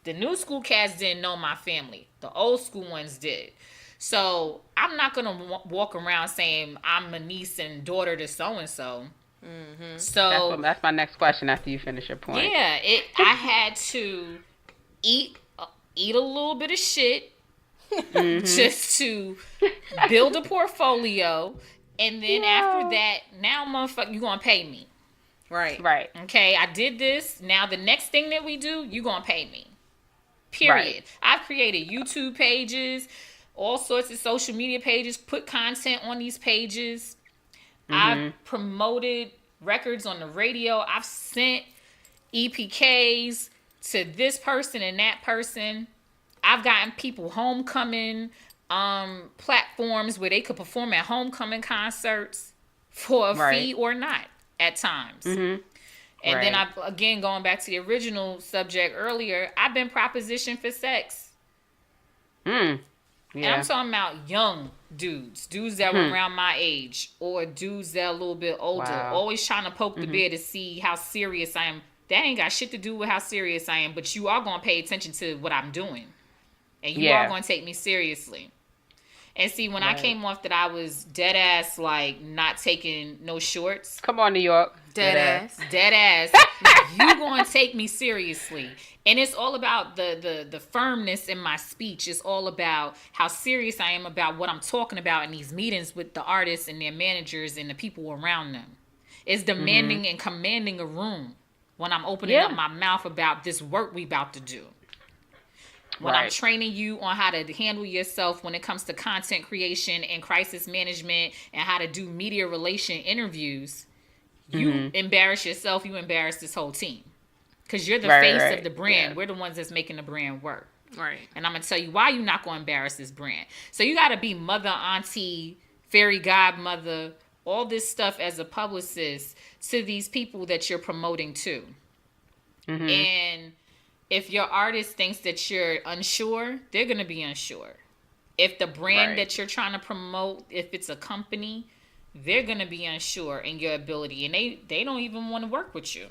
The new school cats didn't know my family. The old school ones did. So I'm not gonna walk around saying I'm a niece and daughter to so and so. So That's my next question after you finish your point. yeah, I had to eat eat a little bit of shit Mhm. just to build a portfolio, and then after Yo. that, now motherfucker, you gonna pay me. Right. Right. Okay, I did this. Now the next thing that we do, you gonna pay me. Right. Period. I've created YouTube pages, all sorts of social media pages, put content on these pages. I've Mhm. promoted records on the radio. I've sent EPKs to this person and that person. I've gotten people homecoming platforms where they could perform at homecoming concerts for a Right. fee or not at times. Mhm. And then Right. again, going back to the original subject earlier, I've been propositioned for sex. Mm. And I'm Yeah. talking about young dudes that were Hmm. around my age, or dudes that are a little bit older, Wow. always trying to poke the Mhm. bear to see how serious I am. That ain't got shit to do with how serious I am, but you are going to pay attention to what I'm doing. And you are Yeah. going to take me seriously. And see, when I Right. came off that I was dead ass, like, not taking no shorts, Come on, New York. Dead ass. dead ass, you gonna take me seriously. And it's all about the firmness in my speech. It's all about how serious I am about what I'm talking about in these meetings with the artists and their managers and the people around them. It's Mhm. demanding and commanding a room. when I'm opening up my mouth about this work we about to do. When I'm training you on how to handle yourself when it comes to content creation and crisis management and how to do media relation interviews, you embarrass yourself, you embarrass this whole team. Because you're the face of the brand. Yeah. We're the ones that's making the brand work. Right. And I'm going to tell you why you're not going to embarrass this brand. So you got to be mother, auntie, fairy godmother, all this stuff as a publicist to these people that you're promoting to. Mm-hmm. And if your artist thinks that you're unsure, they're going to be unsure. If the brand that you're trying to promote, if it's a company, they're going to be unsure in your ability. And they don't even want to work with you.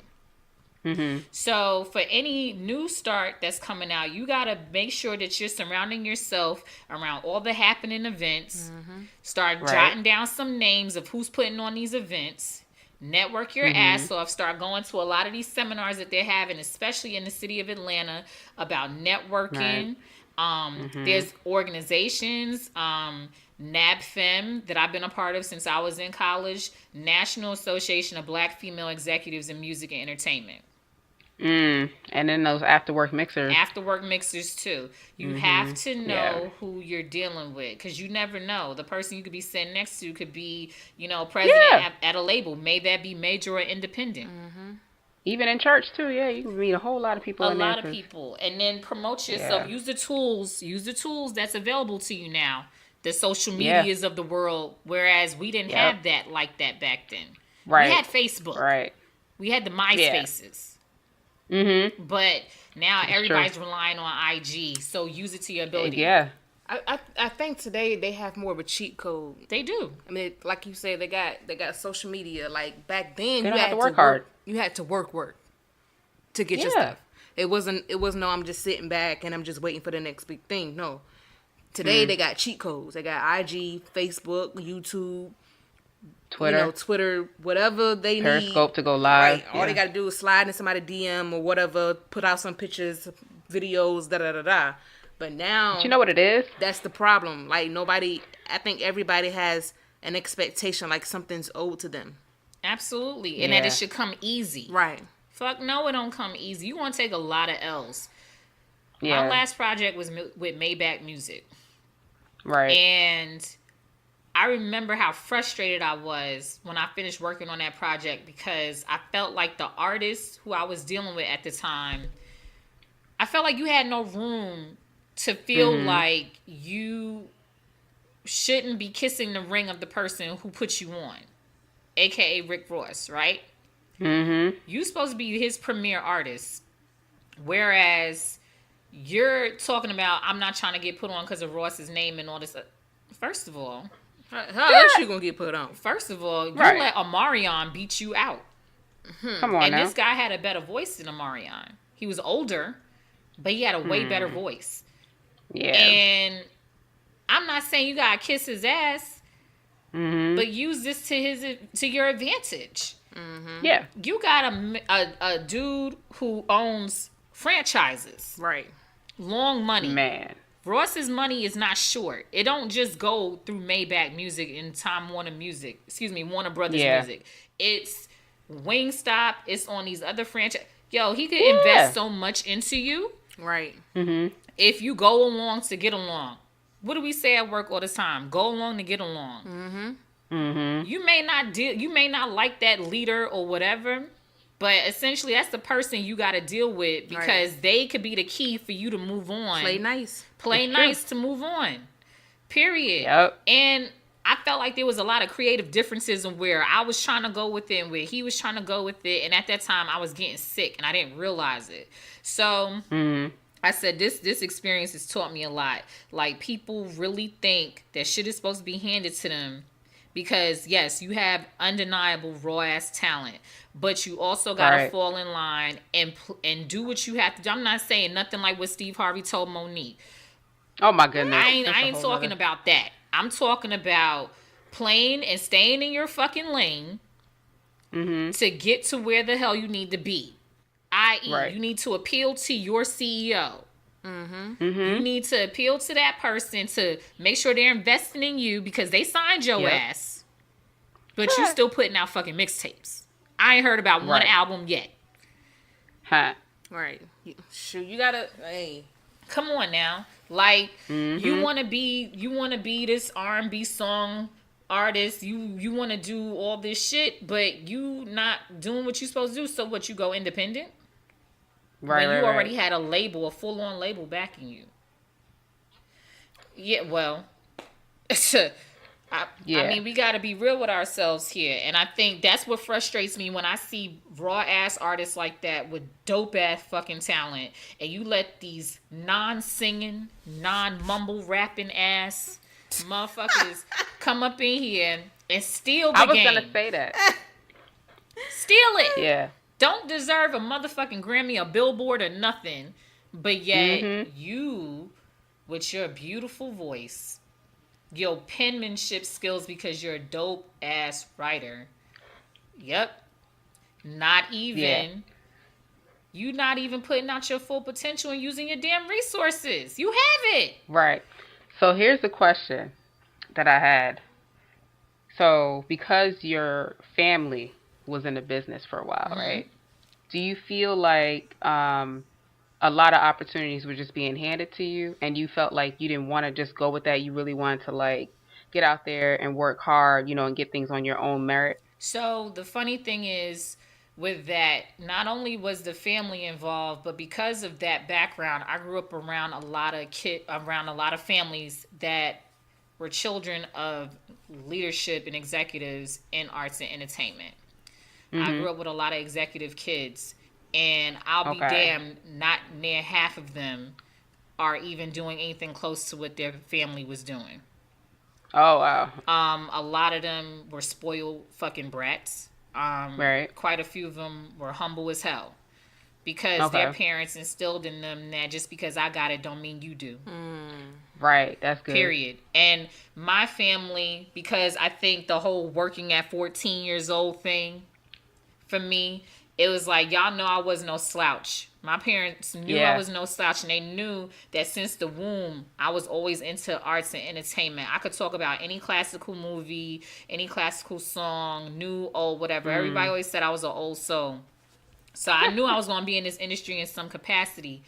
Mm-hmm. So for any new start that's coming out, you got to make sure that you're surrounding yourself around all the happening events. Mm-hmm. Start jotting down some names of who's putting on these events. Network your ass off. Start going to a lot of these seminars that they're having, especially in the city of Atlanta, about networking. There's organizations, NABFEM, that I've been a part of since I was in college, National Association of Black Female Executives in Music and Entertainment. And then those after-work mixers. After-work mixers, too. You have to know who you're dealing with, because you never know. The person you could be sitting next to could be, president at a label. May that be major or independent. Even in church, too. Yeah, you can meet a whole lot of people in there. A lot of people. And then promote yourself. Use the tools. Use the tools that's available to you now. The social medias of the world, whereas we didn't have that like that back then. Right. We had Facebook. Right. We had the MySpaces. But now everybody's relying on IG, so use it to your ability. Yeah. I think today they have more of a cheat code. They do. I mean, like you said, they got social media. Like back then, you had to work hard. You had to work to get your stuff. It wasn't. No, I'm just sitting back and I'm just waiting for the next big thing. No. Today they got cheat codes. They got IG, Facebook, YouTube, Twitter, whatever they need. Periscope to go live. Right. All they got to do is slide in somebody DM or whatever, put out some pictures, videos, da-da-da-da. But now... But you know what it is? That's the problem. Like, I think everybody has an expectation like something's owed to them. Absolutely. And that it should come easy. Right. Fuck no, it don't come easy. You want to take a lot of L's. Yeah. My last project was with Maybach Music. Right. And I remember how frustrated I was when I finished working on that project, because I felt like the artist who I was dealing with at the time, I felt like you had no room to feel like you shouldn't be kissing the ring of the person who put you on, aka Rick Ross, right? You supposed to be his premier artist, whereas you're talking about, I'm not trying to get put on because of Ross's name and all this. First of all, how else you gonna get put on? First of all, you let Omarion beat you out. Come on, and now. This guy had a better voice than Omarion. He was older, but he had a way better voice. Yeah. And I'm not saying you gotta kiss his ass, but use this to your advantage. Yeah. You got a dude who owns franchises. Right. Long money. Man. Ross's money is not short. It don't just go through Maybach Music and Warner Brothers Music. It's Wingstop. It's on these other franchises. Yo, he could invest so much into you. Right. If you go along to get along. What do we say at work all the time? Go along to get along. You may not like that leader or whatever, but essentially that's the person you got to deal with, because they could be the key for you to move on. Play nice To move on. Period. Yep. And I felt like there was a lot of creative differences in where I was trying to go with it and where he was trying to go with it. And at that time I was getting sick and I didn't realize it. So I said, this experience has taught me a lot. Like, people really think that shit is supposed to be handed to them, because yes, you have undeniable raw ass talent, but you also gotta fall in line and do what you have to do. I'm not saying nothing like what Steve Harvey told Monique. Oh my goodness. I ain't talking about that. I'm talking about playing and staying in your fucking lane to get to where the hell you need to be. I.e., you need to appeal to your CEO. You need to appeal to that person to make sure they're investing in you, because they signed your ass, but you still putting out fucking mixtapes. I ain't heard about one album yet. Huh. Right. Shoot, you gotta. Hey. Come on now. Like Mm-hmm. you wanna be this R&B song artist. You wanna do all this shit, but you not doing what you supposed to do. So what, you go independent? Right, When right, you already right. had a label, a full on label backing you. Yeah, well, I Yeah. mean, we got to be real with ourselves here. And I think that's what frustrates me when I see raw ass artists like that with dope ass fucking talent. And you let these non singing, non mumble rapping ass motherfuckers come up in here and steal I the was gonna game. say that. Steal it. Yeah. Don't deserve a motherfucking Grammy, a Billboard, or nothing. But yet, Mm-hmm. you, with your beautiful voice, your penmanship skills, because you're a dope ass writer. Yep. Not Yeah. even. You not even putting out your full potential and using your damn resources. You have it. Right. So here's the question that I had. So because your family was in the business for a while, Mm-hmm. right? Do you feel like a lot of opportunities were just being handed to you, and you felt like you didn't want to just go with that? You really wanted to like get out there and work hard, and get things on your own merit? So the funny thing is, with that, not only was the family involved, but because of that background, I grew up around around a lot of families that were children of leadership and executives in arts and entertainment. I Mm-hmm. grew up with a lot of executive kids, and I'll be Okay. damned, not near half of them are even doing anything close to what their family was doing. Oh, wow. A lot of them were spoiled fucking brats. Right. Quite a few of them were humble as hell because their Okay. parents instilled in them that just because I got it don't mean you do. Right. That's good. Period. And my family, because I think the whole working at 14 years old thing, for me, it was like, y'all know I was no slouch. My parents knew I Yeah. was no slouch, and they knew that since the womb, I was always into arts and entertainment. I could talk about any classical movie, any classical song, new, old, whatever. Everybody Mm. always said I was an old soul. So I knew I was going to be in this industry in some capacity.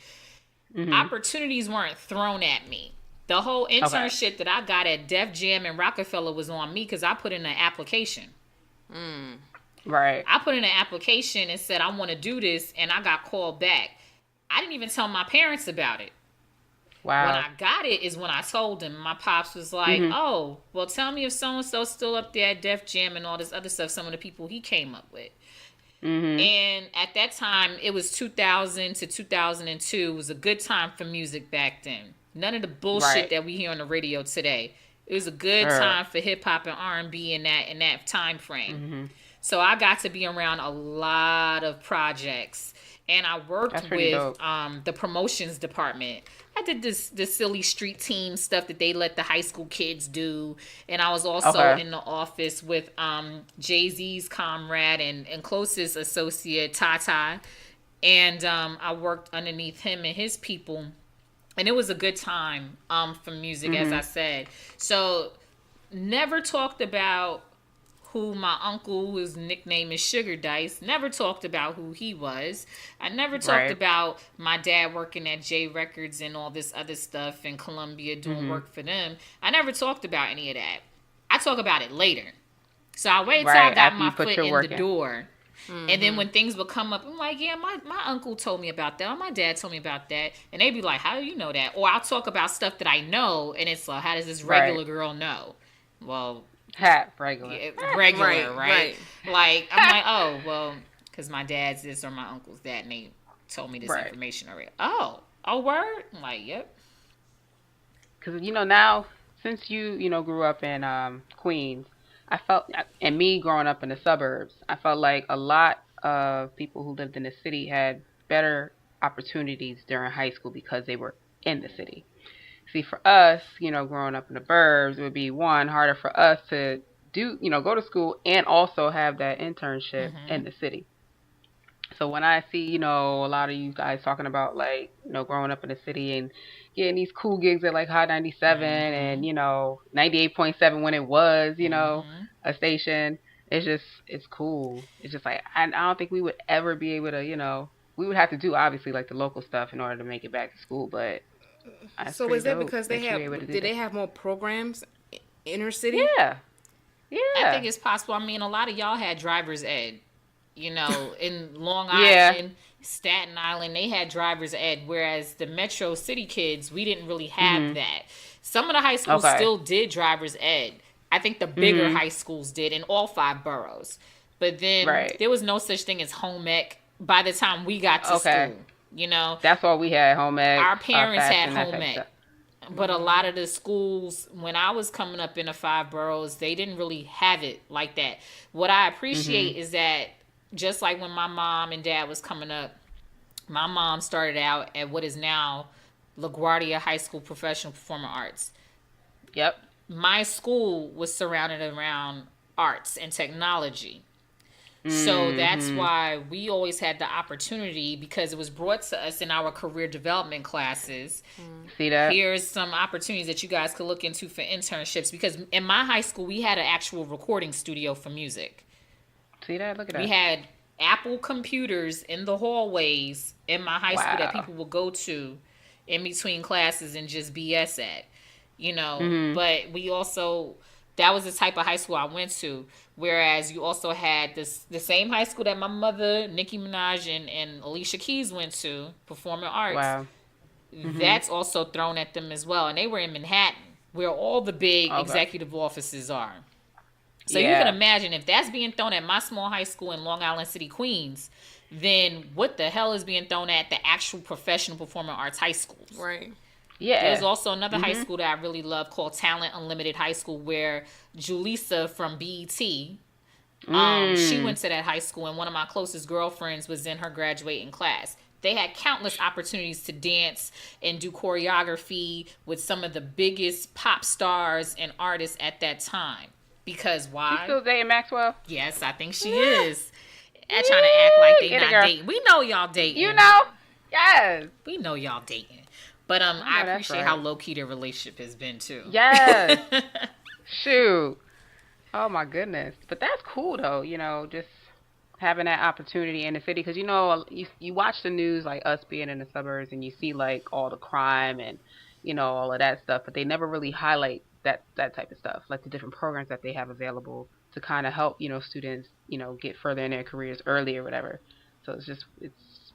Mm-hmm. Opportunities weren't thrown at me. The whole Okay. internship that I got at Def Jam and Rockefeller was on me because I put in an application. Right. I put in an application and said I want to do this, and I got called back. I didn't even tell my parents about it. When Wow. I got it is when I told them. My pops was like, Mm-hmm. "Oh, well, tell me if so and so's still up there at Def Jam and all this other stuff." Some of the people he came up with. Mm-hmm. And at that time, it was 2000 to 2002. It was a good time for music back then. None of the bullshit Right. that we hear on the radio today. It was a good Sure. time for hip hop and R&B in that time frame. Mm-hmm. So I got to be around a lot of projects, and I worked That's pretty with dope. the promotions department. I did this silly street team stuff that they let the high school kids do, and I was also Okay. in the office with Jay Z's comrade and closest associate Tata, and I worked underneath him and his people, and it was a good time for music, as Mm-hmm. I said. So never talked about who my uncle, whose nickname is Sugar Dice, never talked about who he was. I never talked Right. about my dad working at J Records and all this other stuff in Columbia doing Mm-hmm. work for them. I never talked about any of that. I talk about it later. So I waited till I Right. got After my you put foot your in the work in. door. And then when things would come up, I'm like, yeah, my uncle told me about that. Or my dad told me about that. And they'd be like, how do you know that? Or I'll talk about stuff that I know, and it's like, how does this Right. regular girl know? Well, Hat regular. yeah, regular, Right, right? Like, I'm like, oh, well, because my dad's this or my uncle's that, and they told me this Right. information already. Oh, word? I'm like, yep. Because now, since you grew up in Queens, I felt, and me growing up in the suburbs, I felt like a lot of people who lived in the city had better opportunities during high school because they were in the city. See, for us, growing up in the burbs, it would be one harder for us to do, go to school and also have that internship in the city. So when I see, a lot of you guys talking about like, growing up in the city and getting these cool gigs at like Hot 97 and, 98.7 when it was, a station, it's cool. It's just like, I don't think we would ever be able to, we would have to do obviously like the local stuff in order to make it back to school, but that's So pretty is that dope because that you were able to do did that. they have more programs inner city? Yeah, I think yeah, it's possible. I mean, a lot of y'all had driver's ed. You know, in Long yeah. Island, Staten Island, they had driver's ed, whereas the Metro City kids, we didn't really have Mhm. that. Some of the high schools Okay. still did driver's ed. I think the bigger Mhm. high schools did in all 5 boroughs. But then Right. there was no such thing as home ec by the time we got to Okay. school. You know, That's all we had: home ec, our parents had fashion, that home type of ec. stuff. But a lot of the schools, when I was coming up in the 5 boroughs, they didn't really have it like that. What I appreciate Mhm. is that just like when my mom and dad was coming up, my mom started out at what is now LaGuardia High School Professional Performing Arts. Yep. My school was surrounded around arts and technology. So that's Mhm. why we always had the opportunity, because it was brought to us in our career development classes. See that? Here's some opportunities that you guys could look into for internships, because in my high school we had an actual recording studio for music. See that? Look at We that. had Apple computers in the hallways in my high school that Wow. people would go to in between classes and just BS at, you know. Mhm. But we also, that was the type of high school I went to. Whereas you also had the same high school that my mother, Nicki Minaj, and Alicia Keys went to, performing arts. Wow. Mhm. That's also thrown at them as well. And they were in Manhattan, where all the big Okay. executive offices are. So you Yeah. can imagine if that's being thrown at my small high school in Long Island City, Queens, then what the hell is being thrown at the actual professional performing arts high schools? Right. Yeah. There's also another high school that I really love called Talent Unlimited High School, where Julissa from BET, she went to that high school, and one of my closest girlfriends was in her graduating class. They had countless opportunities to dance and do choreography with some of the biggest pop stars and artists at that time. Because She why? still dating Maxwell? Yes, I think she is. They're trying to act like they Get it, not girl. dating. We know y'all dating. You know? Yes. We know y'all dating. But I I know that's appreciate right. how low key their relationship has been too. Yes. Shoot. Oh my goodness. But that's cool though, you know, just having that opportunity in the city, because you know you watch the news, like us being in the suburbs, and you see like all the crime and you know all of that stuff, but they never really highlight that type of stuff, like the different programs that they have available to kind of help, you know, students, you know, get further in their careers early or whatever. So it's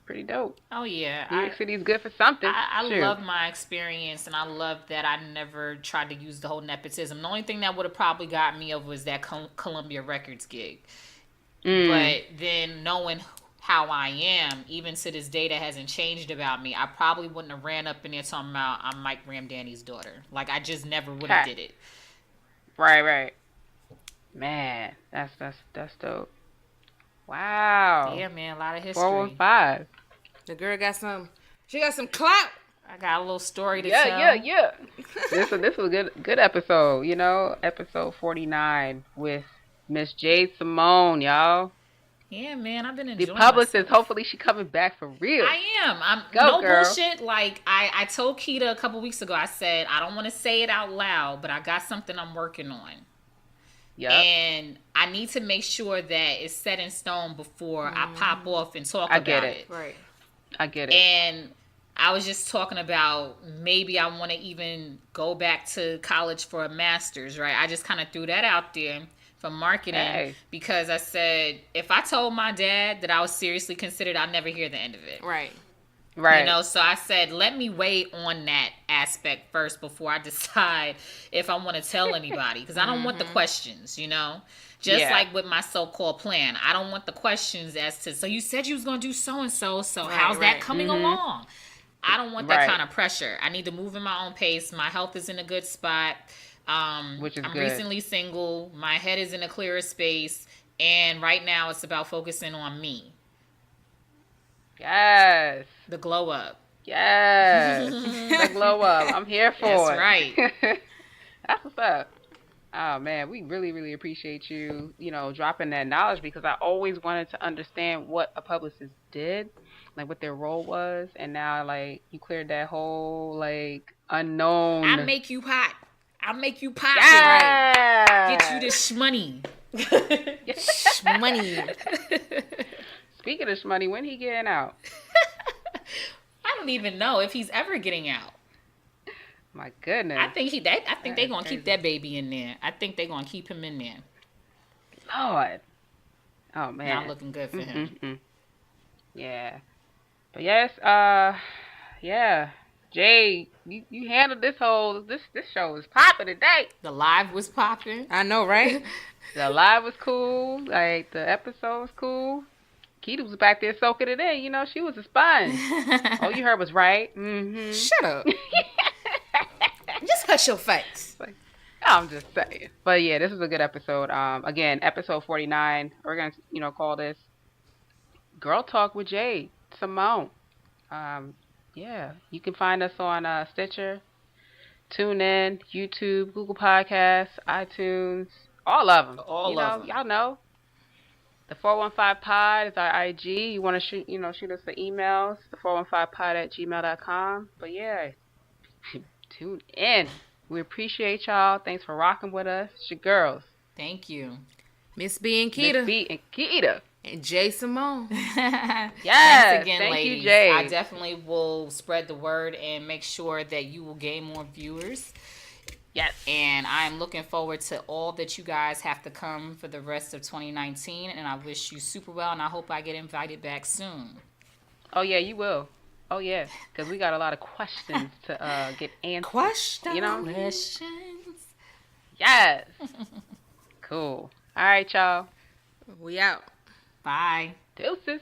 pretty dope. Oh yeah. New York City is good for something. I Shoot. love my experience, and I love that I never tried to use the whole nepotism. The only thing that would have probably got me over was that Columbia Records gig. But then knowing how I am, even to this day, that hasn't changed about me. I probably wouldn't have ran up in there talking about I'm Mike Ramdandy's daughter. Like, I just never would have Okay. did it. Right. Man, that's dope. Wow. Yeah, man, a lot of history. 415. The girl got some. She got some clout. I got a little story to tell. Yeah. This was a good episode, you know, episode 49 with Miss Jade Simone, y'all. Yeah, man, I've been The enjoying publicist. myself. Hopefully she coming back for real. I am. I'm Go, no girl. bullshit. Like I told Keita a couple weeks ago, I said I don't want to say it out loud, but I got something I'm working on. Yep. And I need to make sure that it's set in stone before I pop off and talk I about get it. it. Right. I get it. And I was just talking about maybe I want to even go back to college for a master's, right? I just kind of threw that out there for marketing Hey. because I said if I told my dad that I was seriously considered, I'd never hear the end of it. Right. Right. You know, so I said, let me wait on that aspect first before I decide if I want to tell anybody. Because I don't want the questions, you know? Just Yeah. like with my so-called plan. I don't want the questions as to, so you said you was going to do so-and-so, so Right, how's that right. coming along? I don't want that Right. kind of pressure. I need to move in my own pace. My health is in a good spot. Which is I'm good. recently single. My head is in a clearer space. And right now it's about focusing on me. Yes. The glow up. Yes. The glow up. I'm here for That's it. right. That's what's up. Oh man, we really, really appreciate you, you know, dropping that knowledge, because I always wanted to understand what a publicist did, like what their role was, and now like you cleared that whole like unknown. I make you hot. I make you pop. Yeah. Get you this shmoney. Money. Speaking of money, when he getting out? I don't even know if he's ever getting out. My goodness. I think they're gonna crazy. keep that baby in there. I think they're gonna keep him in there. Lord. Oh man. Not looking good for him. Mm-mm-mm. Yeah. But yes, yeah. Jay, you handled this show was popping today. The live was popping. I know, right? The live was cool. Like the episode was cool. Keita was back there soaking it in. You know, she was a sponge. All you heard was right. Mm-hmm. Shut up. Just hush your face. I'm just saying. But yeah, this was a good episode. Again, episode 49. We're gonna, call this Girl Talk with Jade Simone. Yeah, you can find us on Stitcher, TuneIn, YouTube, Google Podcasts, iTunes, all of them. All of them. Y'all know. The 415 Pod is our IG. You want to shoot us the emails, the 415pod@gmail.com. But yeah, tune in. We appreciate y'all. Thanks for rocking with us. It's your girls. Thank you. Miss B and Keita. Miss B and Keita. And Jade Simone. Yes. Thanks again, thank ladies. you, Jade. I definitely will spread the word and make sure that you will gain more viewers. Yes. And I'm looking forward to all that you guys have to come for the rest of 2019. And I wish you super well. And I hope I get invited back soon. Oh, yeah, you will. Oh, yeah. Because we got a lot of questions to get answered. Questions. Questions. Yes. Cool. All right, y'all. We out. Bye. Deuces.